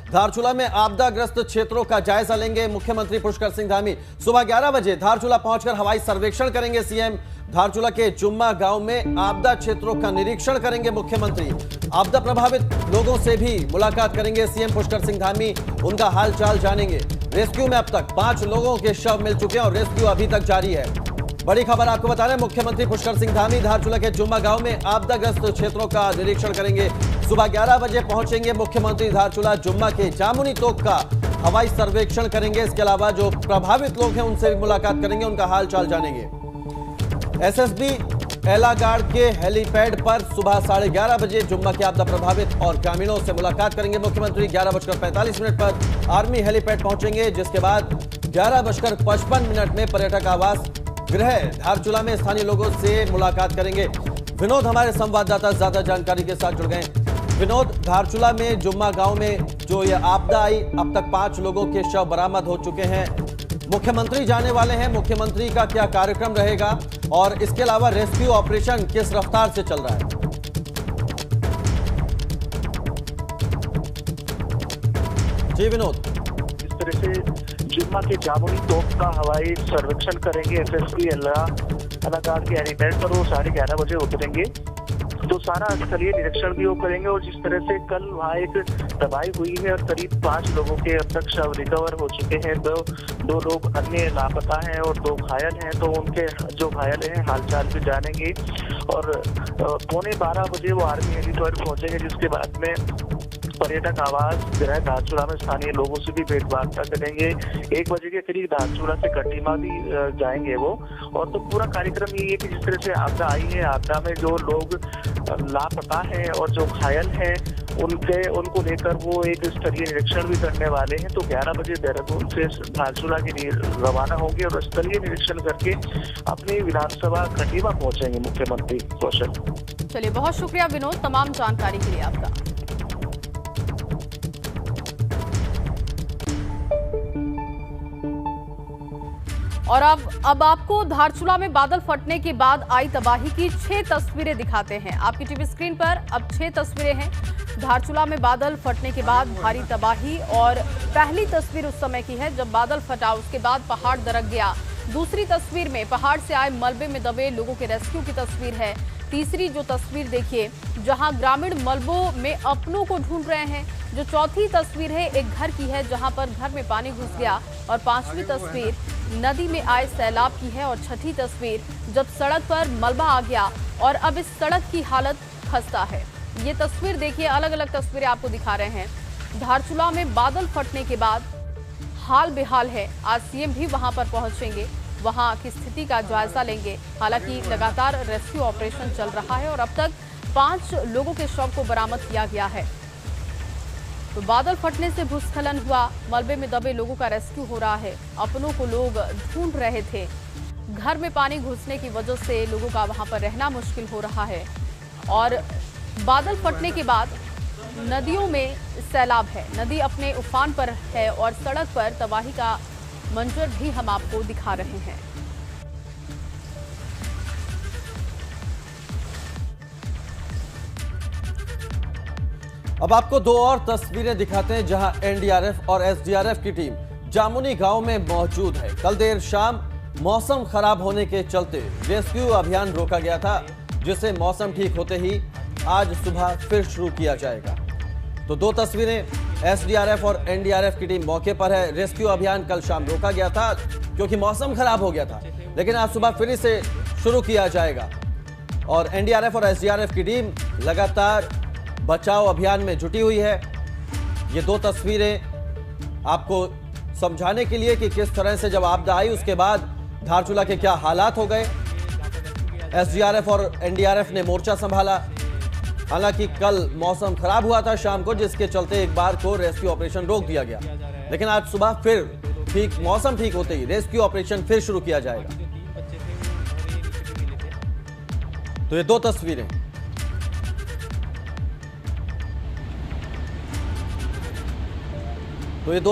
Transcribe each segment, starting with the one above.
धारचूला में आपदाग्रस्त क्षेत्रों का जायजा लेंगे मुख्यमंत्री पुष्कर सिंह धामी। सुबह 11 बजे धारचूला पहुंचकर हवाई सर्वेक्षण करेंगे सीएम। धारचूला के जुम्मा गांव में आपदा क्षेत्रों का निरीक्षण करेंगे मुख्यमंत्री। आपदा प्रभावित लोगों से भी मुलाकात करेंगे सीएम पुष्कर सिंह धामी, उनका हालचाल जानेंगे। रेस्क्यू में अब तक 5 लोगों के शव मिल चुके हैं और रेस्क्यू अभी तक जारी है। बड़ी खबर आपको बता रहे हैं, मुख्यमंत्री पुष्कर सिंह धामी धारचूला के जुम्मा गांव में आपदाग्रस्त क्षेत्रों का निरीक्षण करेंगे। सुबह 11 बजे पहुंचेंगे मुख्यमंत्री धारचूला। जुम्मा के जामुनी तोक का हवाई सर्वेक्षण करेंगे। इसके अलावा जो प्रभावित लोग हैं उनसे भी मुलाकात करेंगे, उनका हालचाल जानेंगे। एसएसबी एलागाड़ के हेलीपैड पर सुबह 11:30 बजे जुम्मा के आपदा प्रभावित और ग्रामीणों से मुलाकात करेंगे मुख्यमंत्री। 11:45 पर आर्मी हेलीपैड पहुंचेंगे, जिसके बाद 11:55 में पर्यटक आवास गृह धारचूला में स्थानीय लोगों से मुलाकात करेंगे। विनोद हमारे संवाददाता ज्यादा जानकारी के साथ जुड़ गए। विनोद, धारचूला में जुम्मा गांव में जो ये आपदा आई, अब तक 5 लोगों के शव बरामद हो चुके हैं। मुख्यमंत्री जाने वाले हैं, मुख्यमंत्री का क्या कार्यक्रम रहेगा और इसके अलावा रेस्क्यू ऑपरेशन किस रफ्तार से चल रहा है? जी विनोद। इस तरह से जुम्मा के जामुनी तोप का हवाई सर्वेक्षण करेंगे एसएसबी एलागाड़ के हेलीपैड पर। वो 11:30 बजे उतरेंगे तो सारा स्थलीय निरीक्षण भी वो करेंगे। और जिस तरह से कल वहाँ एक तबाही हुई है और करीब 5 लोगों के अब तक शव रिकवर हो चुके हैं, दो लोग अन्य लापता हैं और 2 घायल हैं, तो उनके जो घायल हैं हालचाल भी जानेंगे। और 11:15 बजे वो आर्मी हेलीपैड पहुंचेंगे, जिसके बाद में पर्यटक आवास गृह धारचूला में स्थानीय लोगों से भी भेंटवार्ता करेंगे। 1 बजे के करीब धारचूला से कटीमा भी जाएंगे वो। और तो पूरा कार्यक्रम ये है कि जिस तरह से आपदा आई है, आपदा में जो लोग लापता हैं और जो घायल हैं उनको लेकर वो एक स्तरीय निरीक्षण भी करने वाले हैं। तो 11 बजे देहरादून से धारचूला के लिए रवाना होंगे और स्तरीय निरीक्षण करके अपनी विधानसभा कटीमा पहुंचेंगे मुख्यमंत्री। कौशल, चलिए बहुत शुक्रिया विनोद तमाम जानकारी के लिए आपका। और अब आपको धारचूला में बादल फटने के बाद आई तबाही की 6 तस्वीरें दिखाते हैं। आपकी टीवी स्क्रीन पर अब 6 तस्वीरें हैं। धारचूला में बादल फटने के बाद भारी तबाही। और पहली तस्वीर उस समय की है जब बादल फटा, उसके बाद पहाड़ दरक गया। दूसरी तस्वीर में पहाड़ से आए मलबे में दबे लोगों के रेस्क्यू की तस्वीर है। तीसरी जो तस्वीर देखिए जहां ग्रामीण मलबों में अपनों को ढूंढ रहे हैं। जो चौथी तस्वीर है एक घर की है जहां पर घर में पानी घुस गया। और 5वीं तस्वीर नदी में आए सैलाब की है। और 6ठी तस्वीर जब सड़क पर मलबा आ गया और अब इस सड़क की हालत खस्ता है। ये तस्वीर देखिए, अलग अलग तस्वीरें आपको दिखा रहे हैं। धारचूला में बादल फटने के बाद हाल बेहाल है। आज सीएम भी वहां पर पहुंचेंगे, वहां की स्थिति का जायजा लेंगे। हालांकि लगातार रेस्क्यू ऑपरेशन चल रहा है और अब तक 5 लोगों के शव को बरामद किया गया है। तो बादल फटने से भूस्खलन हुआ, मलबे में दबे लोगों का रेस्क्यू हो रहा है। अपनों को लोग ढूंढ रहे थे। घर में पानी घुसने की वजह से लोगों का वहां पर रहना मुश्किल हो रहा है। और बादल फटने के बाद नदियों में सैलाब है, नदी अपने उफान पर है और सड़क पर तबाही का मंजर भी हम आपको दिखा रहे हैं। अब आपको 2 और तस्वीरें दिखाते हैं जहां एनडीआरएफ और एसडीआरएफ की टीम जामुनी गांव में मौजूद है। कल देर शाम मौसम खराब होने के चलते रेस्क्यू अभियान रोका गया था, जिसे मौसम ठीक होते ही आज सुबह फिर शुरू किया जाएगा। तो 2 तस्वीरें, एसडीआरएफ और एनडीआरएफ की टीम मौके पर है। रेस्क्यू अभियान कल शाम रोका गया था क्योंकि मौसम खराब हो गया था, लेकिन आज सुबह फिर से शुरू किया जाएगा। और एनडीआरएफ और एसडीआरएफ की टीम लगातार बचाव अभियान में जुटी हुई है। ये 2 तस्वीरें आपको समझाने के लिए कि किस तरह से जब आपदा आई उसके बाद धारचूला के क्या हालात हो गए। एसडीआरएफ और एनडीआरएफ ने मोर्चा संभाला। हालांकि कल मौसम खराब हुआ था शाम को, जिसके चलते एक बार को रेस्क्यू ऑपरेशन रोक दिया गया, लेकिन आज सुबह फिर मौसम ठीक होते ही रेस्क्यू ऑपरेशन फिर शुरू किया जाएगा। तो ये 2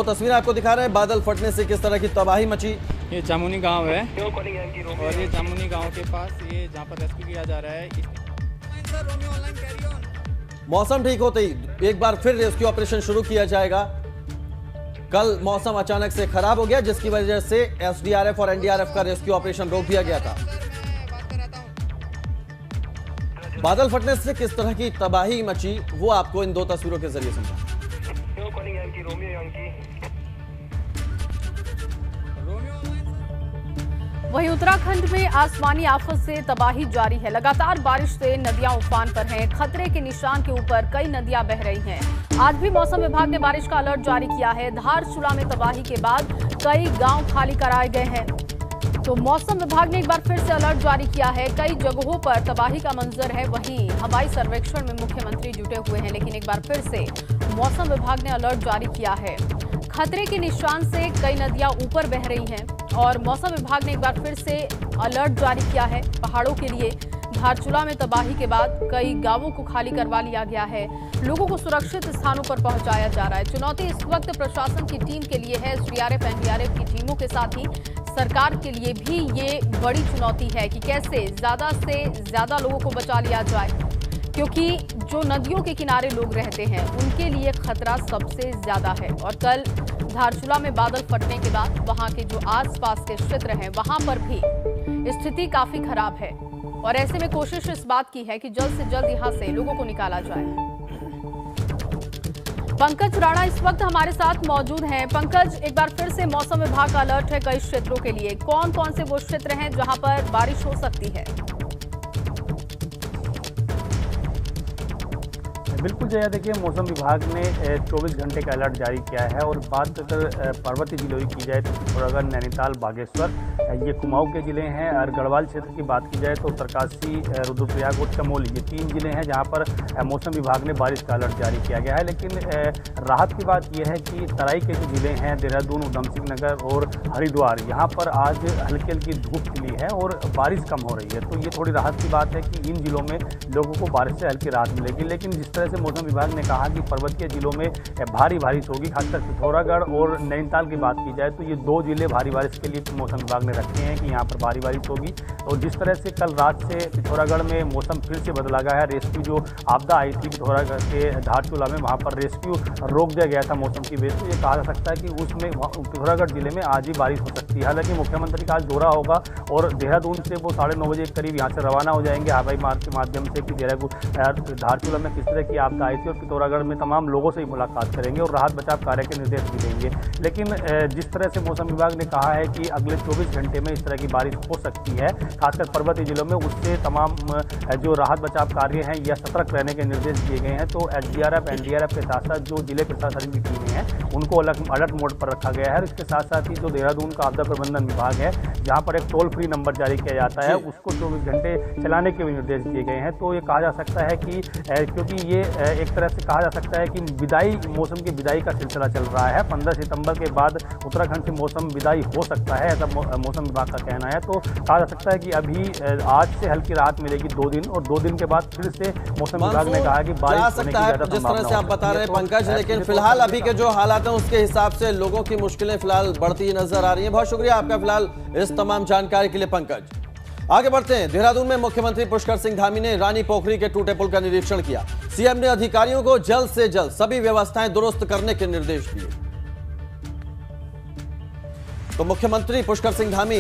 तस्वीरें, आपको दिखा रहे हैं बादल फटने से किस तरह की तबाही मची। ये जामुनी गांव है और ये जामुनी गांव के पास ये जहां पर रेस्क्यू किया जा रहा है। मौसम ठीक होते ही एक बार फिर रेस्क्यू ऑपरेशन शुरू किया जाएगा। कल मौसम अचानक से खराब हो गया, जिसकी वजह से एसडीआरएफ और एनडीआरएफ का रेस्क्यू ऑपरेशन रोक दिया गया था। बादल फटने से किस तरह की तबाही मची वो आपको इन 2 तस्वीरों के जरिए समझा। वहीं उत्तराखंड में आसमानी आफत से तबाही जारी है। लगातार बारिश से नदियां उफान पर हैं। खतरे के निशान के ऊपर कई नदियां बह रही हैं। आज भी मौसम विभाग ने बारिश का अलर्ट जारी किया है। धारचूला में तबाही के बाद कई गांव खाली कराए गए हैं। तो मौसम विभाग ने एक बार फिर से अलर्ट जारी किया है। कई जगहों पर तबाही का मंजर है। वहीं हवाई सर्वेक्षण में मुख्यमंत्री जुटे हुए हैं, लेकिन एक बार फिर से मौसम विभाग ने अलर्ट जारी किया है। खतरे के निशान से कई नदियां ऊपर बह रही हैं और मौसम विभाग ने एक बार फिर से अलर्ट जारी किया है पहाड़ों के लिए। धारचूला में तबाही के बाद कई गांवों को खाली करवा लिया गया है। लोगों को सुरक्षित स्थानों पर पहुंचाया जा रहा है। चुनौती इस वक्त प्रशासन की टीम के लिए है। एसडीआरएफ एनडीआरएफ की टीमों के साथ ही सरकार के लिए भी ये बड़ी चुनौती है कि कैसे ज्यादा से ज्यादा लोगों को बचा लिया जाए, क्योंकि जो नदियों के किनारे लोग रहते हैं उनके लिए खतरा सबसे ज्यादा है। और कल धारचूला में बादल फटने के बाद वहां के जो आसपास के क्षेत्र हैं वहां पर भी स्थिति काफी खराब है और ऐसे में कोशिश इस बात की है कि जल्द से जल्द यहां से लोगों को निकाला जाए। पंकज राणा इस वक्त हमारे साथ मौजूद हैं। पंकज, एक बार फिर से मौसम विभाग का अलर्ट है कई क्षेत्रों के लिए। कौन कौन से वो क्षेत्र हैं जहां पर बारिश हो सकती है? बिल्कुल जया, देखिए मौसम विभाग ने 24 घंटे का अलर्ट जारी किया है और बात अगर पर्वतीय जिलों की की जाए तो पिथौरागढ़, नैनीताल, बागेश्वर ये कुमाऊं के जिले हैं। और गढ़वाल क्षेत्र की बात की जाए तो उत्तरकाशी, रुद्रप्रयाग और चमोली ये 3 जिले हैं जहां पर मौसम विभाग ने बारिश का अलर्ट जारी किया गया है। लेकिन राहत की बात यह है कि तराई के जो जिले हैं देहरादून, उधमसिंह नगर और हरिद्वार, यहाँ पर आज हल्की हल्की धूप खिली है और बारिश कम हो रही है। तो ये थोड़ी राहत की बात है कि इन जिलों में लोगों को बारिश से हल्की राहत मिलेगी। लेकिन जिस तरह से मौसम विभाग ने कहा कि पर्वतीय जिलों में भारी बारिश होगी, खासकर पिथौरागढ़ और नैनीताल की बात की जाए तो ये 2 जिले भारी बारिश के लिए मौसम विभाग ने रखे हैं कि यहाँ पर भारी बारिश होगी। और जिस तरह से कल रात से पिथौरागढ़ में मौसम फिर से बदला गया है, रेस्क्यू जो आपदा आई थी पिथौरागढ़ के धारचूला में, वहाँ पर रेस्क्यू रोक दिया गया था मौसम की वजह से। ये कहा जा सकता है कि उसमें पिथौरागढ़ जिले में आज ही बारिश हो सकती है। हालांकि मुख्यमंत्री का आज दौरा होगा और देहरादून से वो 9:30 बजे के करीब यहाँ से रवाना हो जाएंगे हवाई मार्ग के माध्यम से कि धारचूला में किस तरह की आपदा आई थी और पिथौरागढ़ में तमाम लोगों से मुलाकात करेंगे और राहत बचाव कार्य के निर्देश भी देंगे। लेकिन जिस तरह से मौसम विभाग ने कहा है कि अगले 24 घंटे में इस तरह की बारिश हो सकती है खासकर पर्वतीय जिलों में, उससे तमाम जो राहत बचाव कार्य हैं या सतर्क रहने के निर्देश दिए गए हैं। तो एसडीआरएफ एनडीआरएफ के साथ साथ जो जिले प्रशासन की टीमें हैं उनको अलर्ट मोड पर रखा गया है। इसके साथ साथ ही जो देहरादून का आपदा प्रबंधन विभाग है जहाँ पर एक टोल फ्री नंबर जारी किया जाता है, उसको 24 घंटे चलाने के भी निर्देश दिए गए हैं। तो ये कहा जा सकता है कि क्योंकि ये एक तरह से कहा जा सकता है कि विदाई, मौसम की विदाई का सिलसिला चल रहा है। 15 सितंबर के बाद उत्तराखंड से मौसम विदाई हो सकता है, ऐसा मौसम विभाग का कहना है। तो कहा जा सकता है कि अभी आज से हल्की राहत मिलेगी 2 दिन और 2 दिन के बाद फिर से मौसम विभाग ने कहा कि बारिश होने की ज्यादा जिस तरह से आप बता रहे हैं पंकज, लेकिन तो फिलहाल अभी के जो हालात हैं उसके हिसाब से लोगों की मुश्किलें फिलहाल बढ़ती नजर आ रही हैं। बहुत शुक्रिया आपका फिलहाल इस तमाम जानकारी के लिए पंकज। आगे बढ़ते हैं। देहरादून में मुख्यमंत्री पुष्कर सिंह धामी ने रानी पोखरी के टूटे पुल का निरीक्षण किया। सीएम ने अधिकारियों को जल्द से जल्द सभी व्यवस्थाएं दुरुस्त करने के निर्देश दिए। तो मुख्यमंत्री पुष्कर सिंह धामी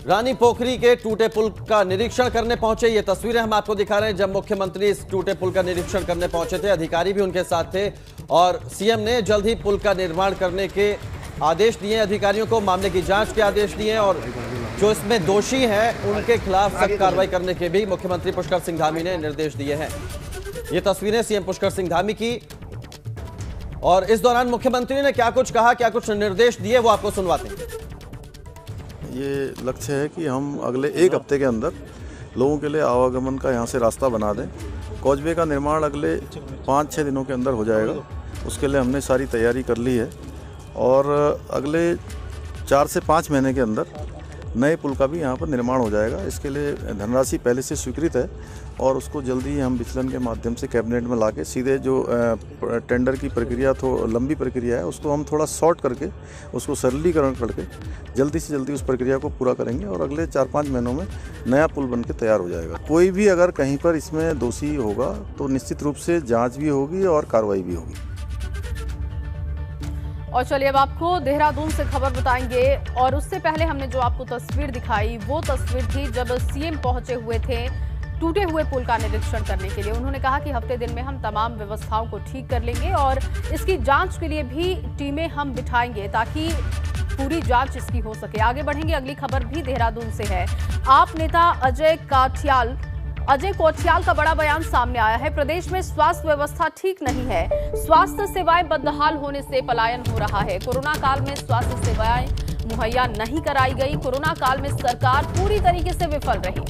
रानी पोखरी के टूटे पुल का निरीक्षण करने पहुंचे। ये तस्वीरें हम आपको दिखा रहे हैं जब मुख्यमंत्री इस टूटे पुल का निरीक्षण करने पहुंचे थे। अधिकारी भी उनके साथ थे और सीएम ने जल्द ही पुल का निर्माण करने के आदेश दिए अधिकारियों को, मामले की जांच के आदेश दिए और जो इसमें दोषी हैं उनके खिलाफ सख्त कार्रवाई करने के भी मुख्यमंत्री पुष्कर सिंह धामी ने निर्देश दिए हैं। ये तस्वीरें सीएम पुष्कर सिंह धामी की और इस दौरान मुख्यमंत्री ने क्या कुछ कहा, क्या कुछ निर्देश दिए, वो आपको सुनवाते हैं। ये लक्ष्य है कि हम अगले 1 हफ्ते के अंदर लोगों के लिए आवागमन का यहाँ से रास्ता बना दें। कॉजवे का निर्माण अगले 5-6 दिनों के अंदर हो जाएगा। उसके लिए हमने सारी तैयारी कर ली है और अगले 4 से 5 महीने के अंदर नए पुल का भी यहाँ पर निर्माण हो जाएगा। इसके लिए धनराशि पहले से स्वीकृत है और उसको जल्दी ही हम विचलन के माध्यम से कैबिनेट में लाके सीधे जो टेंडर की प्रक्रिया तो लंबी प्रक्रिया है उसको हम थोड़ा शॉर्ट करके उसको सरलीकरण करके जल्दी से जल्दी उस प्रक्रिया को पूरा करेंगे और अगले 4-5 महीनों में नया पुल बन के तैयार हो जाएगा। कोई भी अगर कहीं पर इसमें दोषी होगा तो निश्चित रूप से जाँच भी होगी और कार्रवाई भी होगी। और चलिए अब आपको देहरादून से खबर बताएंगे। और उससे पहले हमने जो आपको तस्वीर दिखाई वो तस्वीर थी जब सीएम पहुंचे हुए थे टूटे हुए पुल का निरीक्षण करने के लिए। उन्होंने कहा कि हफ्ते दिन में हम तमाम व्यवस्थाओं को ठीक कर लेंगे और इसकी जांच के लिए भी टीमें हम बिठाएंगे ताकि पूरी जांच इसकी हो सके। आगे बढ़ेंगे, अगली खबर भी देहरादून से है। आप नेता अजय कोठियाल का बड़ा बयान सामने आया है। प्रदेश में स्वास्थ्य व्यवस्था ठीक नहीं है, स्वास्थ्य सेवाएं बदहाल होने से पलायन हो रहा है। कोरोना काल में स्वास्थ्य सेवाएं मुहैया नहीं कराई गई, कोरोना काल में सरकार पूरी तरीके से विफल रही।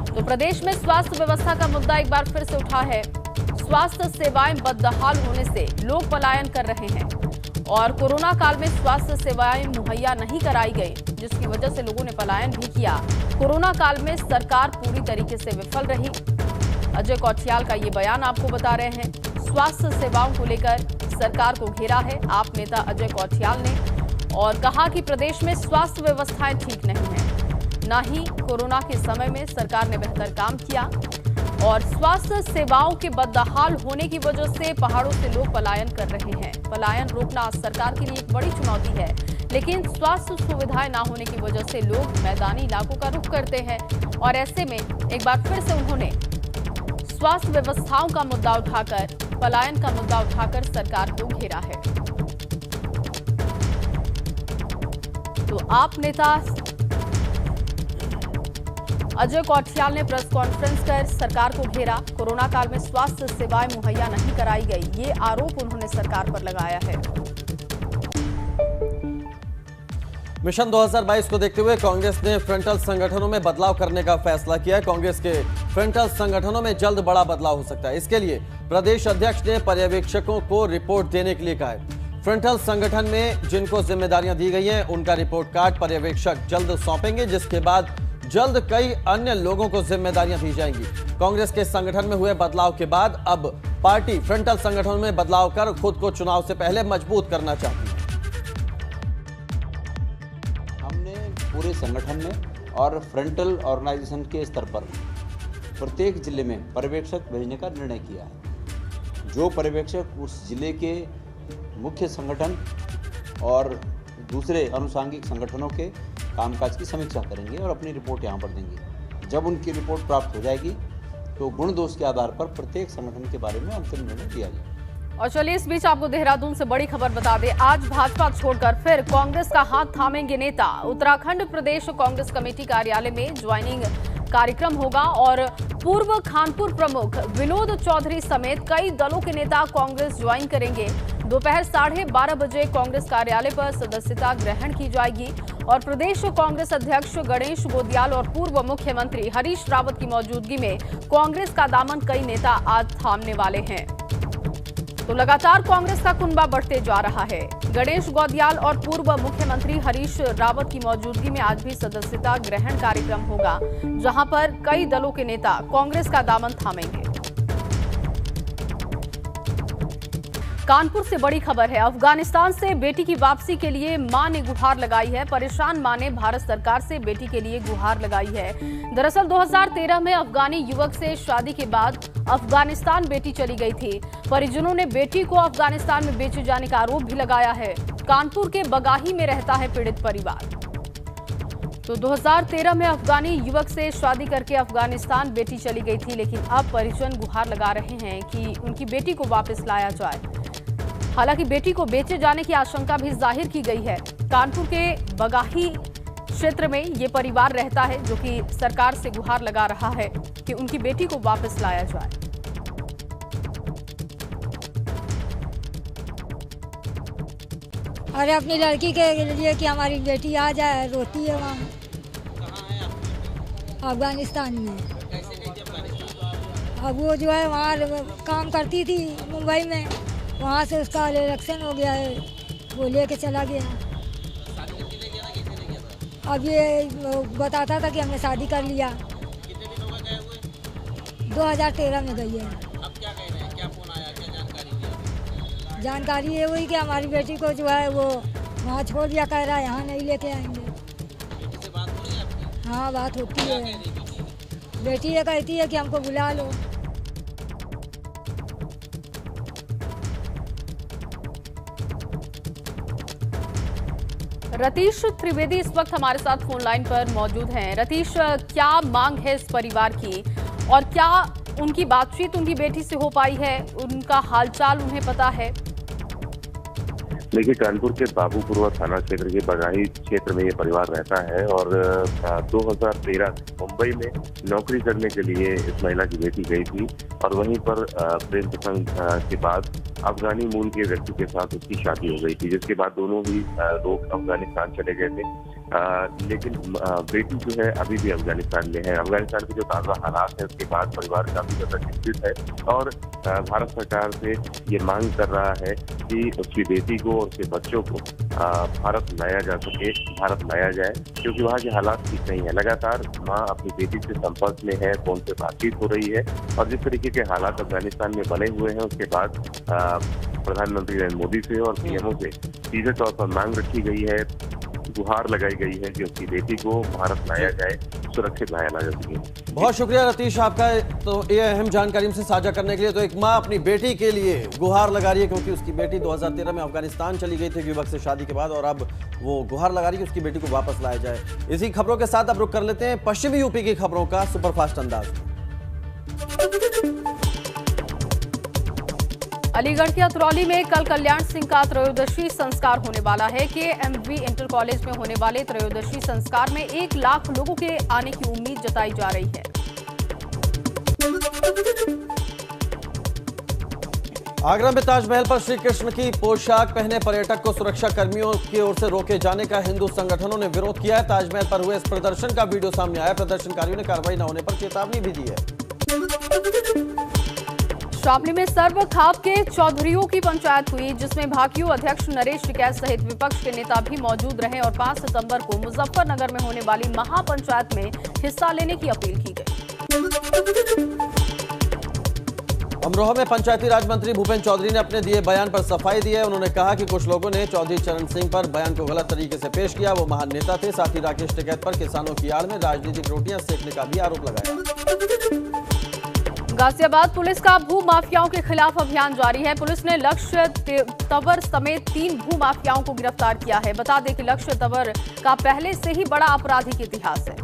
तो प्रदेश में स्वास्थ्य व्यवस्था का मुद्दा एक बार फिर से उठा है। स्वास्थ्य सेवाएं बदहाल होने से लोग पलायन कर रहे हैं और कोरोना काल में स्वास्थ्य सेवाएं मुहैया नहीं कराई गई, जिसकी वजह से लोगों ने पलायन भी किया। कोरोना काल में सरकार पूरी तरीके से विफल रही। अजय कोठियाल का ये बयान आपको बता रहे हैं। स्वास्थ्य सेवाओं को लेकर सरकार को घेरा है आप नेता अजय कोठियाल ने और कहा कि प्रदेश में स्वास्थ्य व्यवस्थाएं ठीक नहीं है, न ही कोरोना के समय में सरकार ने बेहतर काम किया और स्वास्थ्य सेवाओं के बदहाल होने की वजह से पहाड़ों से लोग पलायन कर रहे हैं। पलायन रोकना सरकार के लिए एक बड़ी चुनौती है, लेकिन स्वास्थ्य सुविधाएं ना होने की वजह से लोग मैदानी इलाकों का रुख करते हैं और ऐसे में एक बार फिर से उन्होंने स्वास्थ्य व्यवस्थाओं का मुद्दा उठाकर, पलायन का मुद्दा उठाकर सरकार को घेरा है। तो आप नेता अजय कोठियाल ने प्रेस कॉन्फ्रेंस कर सरकार को घेरा। कोरोना काल में स्वास्थ्य सेवाएं मुहैया नहीं कराई गई, ये आरोप उन्होंने सरकार पर लगाया है। मिशन 2022 को देखते हुए कांग्रेस ने फ्रंटल संगठनों में बदलाव करने का फैसला किया है। कांग्रेस के फ्रंटल संगठनों में जल्द बड़ा बदलाव हो सकता है। इसके लिए प्रदेश अध्यक्ष ने पर्यवेक्षकों को रिपोर्ट देने के लिए कहा है। फ्रंटल संगठन में जिनको जिम्मेदारियां दी गई हैं उनका रिपोर्ट कार्ड पर्यवेक्षक जल्द सौंपेंगे, जिसके बाद जल्द कई अन्य लोगों को जिम्मेदारियां दी जाएंगी। कांग्रेस के संगठन में हुए बदलाव के बाद अब पार्टी फ्रंटल संगठन में बदलाव कर खुद को चुनाव से पहले मजबूत करना चाहती है। हमने पूरे संगठन में और फ्रंटल ऑर्गेनाइजेशन के स्तर पर प्रत्येक जिले में पर्यवेक्षक भेजने का निर्णय किया है। जो पर्यवेक्षक उस जिले के मुख्य संगठन और दूसरे अनुषांगिक संगठनों के कामकाज की समीक्षा करेंगे और अपनी रिपोर्ट यहाँ पर देंगे। जब उनकी रिपोर्ट प्राप्त हो जाएगी तो गुण दोष के आधार पर प्रत्येक संगठन के बारे में अंतिम निर्णय दिया जाएगा। और चलिए इस बीच आपको देहरादून से बड़ी खबर बता दें। आज भाजपा छोड़कर फिर कांग्रेस का हाथ थामेंगे नेता। उत्तराखंड प्रदेश कांग्रेस कमेटी कार्यालय में ज्वाइनिंग कार्यक्रम होगा और पूर्व खानपुर प्रमुख विनोद चौधरी समेत कई दलों के नेता कांग्रेस ज्वाइन करेंगे। दोपहर 12:30 बजे कांग्रेस कार्यालय पर सदस्यता ग्रहण की जाएगी और प्रदेश कांग्रेस अध्यक्ष गणेश गोदियाल और पूर्व मुख्यमंत्री हरीश रावत की मौजूदगी में कांग्रेस का दामन कई नेता आज थामने वाले हैं। तो लगातार कांग्रेस का कुनबा बढ़ते जा रहा है। गणेश गोदियाल और पूर्व मुख्यमंत्री हरीश रावत की मौजूदगी में आज भी सदस्यता ग्रहण कार्यक्रम होगा, जहां पर कई दलों के नेता कांग्रेस का दामन थामेंगे। कानपुर से बड़ी खबर है। अफगानिस्तान से बेटी की वापसी के लिए मां ने गुहार लगाई है। परेशान मां ने भारत सरकार से बेटी के लिए गुहार लगाई है। दरअसल 2013 में अफगानी युवक से शादी के बाद अफगानिस्तान बेटी चली गई थी। परिजनों ने बेटी को अफगानिस्तान में बेचे जाने का आरोप भी लगाया है। कानपुर के बगाही में रहता है पीड़ित परिवार। तो 2013 में अफगानी युवक से शादी करके अफगानिस्तान बेटी चली गई थी, लेकिन अब परिजन गुहार लगा रहे हैं कि उनकी बेटी को वापस लाया जाए। हालांकि बेटी को बेचे जाने की आशंका भी जाहिर की गई है। कानपुर के बगाही क्षेत्र में ये परिवार रहता है जो कि सरकार से गुहार लगा रहा है कि उनकी बेटी को वापस लाया जाए। अरे अपनी लड़की के लिए कि हमारी बेटी आ जाए, रोती है वहाँ अफगानिस्तान में। अब वो जो है वहाँ काम करती थी मुंबई में, वहाँ से उसका इलेक्शन हो गया है, वो लेके चला गया। अब ये बताता था कि हमने शादी कर लिया। 2013 में गई है। अब क्या कह रहे हैं, क्या फोन आया, क्या जानकारी दिया? जानकारी है वही कि हमारी बेटी को जो है वो वहाँ छोड़ दिया, कह रहा है यहाँ नहीं लेके आएंगे। बेटी से बात हो रही है आपकी? हाँ बात होती है। बेटी ये कहती है कि हमको बुला लो। रतीश त्रिवेदी इस वक्त हमारे साथ फोन लाइन पर मौजूद हैं। रतीश, क्या मांग है इस परिवार की और क्या उनकी बातचीत उनकी बेटी से हो पाई है? उनका हालचाल उन्हें पता है? देखिए, कानपुर के बाबूपुरवा थाना क्षेत्र के बगाही क्षेत्र में ये परिवार रहता है और 2013 मुंबई में नौकरी करने के लिए इस महिला की बेटी गई थी और वहीं पर प्रेम प्रसंग के बाद अफगानी मूल के व्यक्ति के साथ उसकी शादी हो गई थी, जिसके बाद दोनों ही लोग अफगानिस्तान चले गए थे। लेकिन बेटी जो है अभी भी अफगानिस्तान में है। अफगानिस्तान के जो ताज़ा हालात है उसके बाद परिवार काफी ज्यादा चिंतित है और भारत सरकार से ये मांग कर रहा है कि उसकी बेटी को और उसके बच्चों को भारत लाया जा सके, भारत लाया जाए, क्योंकि वहाँ के हालात ठीक नहीं है। लगातार माँ अपनी बेटी से संपर्क में है, फोन पे बातचीत हो रही है और जिस तरीके के हालात अफगानिस्तान में बने हुए हैं उसके बाद प्रधानमंत्री नरेंद्र मोदी से और पीएमओ से सीधे तौर पर मांग रखी गई है, गुहार लगाई गई है कि उसकी बेटी को भारत लाया जाए, सुरक्षित लाया जा सके। बहुत शुक्रिया रतीश आपका तो ये अहम जानकारी हमसे साझा करने के लिए। तो एक माँ अपनी बेटी के लिए गुहार लगा रही है क्योंकि उसकी बेटी 2013 में अफगानिस्तान चली गई थी युवक से शादी के बाद और अब वो गुहार लगा रही है कि उसकी बेटी को वापस लाया जाए। इसी खबरों के साथ अब रुक कर लेते हैं पश्चिमी यूपी की खबरों का सुपरफास्ट अंदाज। अलीगढ़ के अतरौली में कल कल्याण सिंह का त्रयोदशी संस्कार होने वाला है। KMV इंटर कॉलेज में होने वाले त्रयोदशी संस्कार में 1 लाख लोगों के आने की उम्मीद जताई जा रही है। आगरा में ताजमहल पर श्री कृष्ण की पोशाक पहने पर्यटक को सुरक्षा कर्मियों की ओर से रोके जाने का हिंदू संगठनों ने विरोध किया है। ताजमहल पर हुए इस प्रदर्शन का वीडियो सामने आया। प्रदर्शनकारियों ने कार्रवाई न होने पर चेतावनी भी दी है। शामली में सर्व खाप के चौधरियों की पंचायत हुई, जिसमें भाकियू अध्यक्ष नरेश टिकैत सहित विपक्ष के नेता भी मौजूद रहे और 5 सितंबर को मुजफ्फरनगर में होने वाली महापंचायत में हिस्सा लेने की अपील की गई। अमरोहा में पंचायती राज मंत्री भूपेंद्र चौधरी ने अपने दिए बयान पर सफाई दी है। उन्होंने कहा कि कुछ लोगों ने चौधरी चरण सिंह पर बयान को गलत तरीके से पेश किया। वो महान नेता थे। साथ ही राकेश टिकैत पर किसानों की आड़ में राजनीतिक रोटियां सेकने का भी आरोप लगाया। गाजियाबाद पुलिस का भू माफियाओं के खिलाफ अभियान जारी है। पुलिस ने लक्ष्य तवर समेत 3 भू माफियाओं को गिरफ्तार किया है। बता दें कि लक्ष्य तवर का पहले से ही बड़ा आपराधिक इतिहास है।